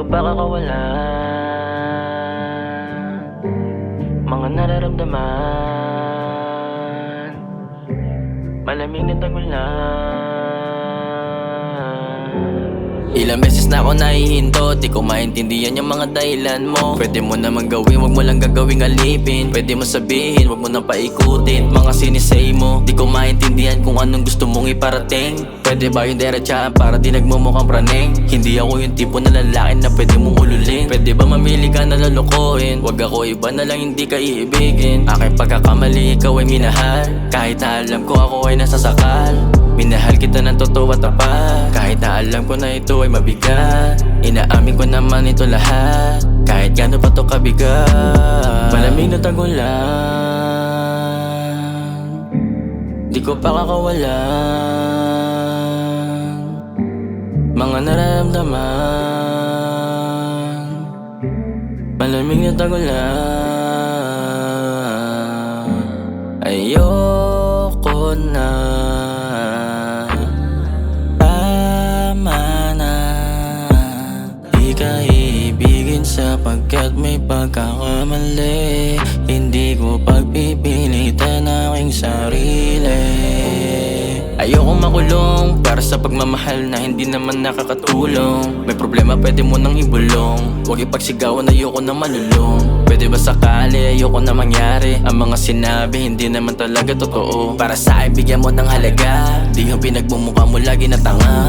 pa kakawalan mga nararamdaman, malamig na tagulan. Ilang beses na ako nahihinto, di ko maintindihan yung mga dahilan mo. Pwede mo naman gawin, wag mo lang gagawing alipin. Pwede mo sabihin, wag mo nang paikutin mga sinisay mo. Di ko maintindihan kung anong gusto mong iparating. Pwede ba yung diretsahan para di nagmumukhang praning? Hindi ako yung tipo na lalaki na pwede mong ululin. Pwede ba mamili ka na lalokohin? Wag ako iba na lang hindi ka iibigin. Aking pagkakamali, ikaw ay minahal. Kahit na alam ko ako ay nasasakal. Minahal kita ng totoo at tapat. Kahit na alam ko na ito ay mabigat, inaamin ko naman ito lahat. Kahit gano'n pa to kabigat, malamig na tagulan, di ko pa kakawalan mga nararamdaman, malamig na tagulan. Ayoko na, sapagkat may pagkakamali. Hindi ko pagpipilitan aking sarili. Ayoko makulong para sa pagmamahal na hindi naman nakakatulong. May problema pwede mo nang ibulong, huwag ipagsigawan, ayoko na malulong. Pwede ba sakali, ayoko na mangyari ang mga sinabi hindi naman talaga totoo. Para sa akin bigyan mo ng halaga, di yung pinagmumukha mo lagi na tanga.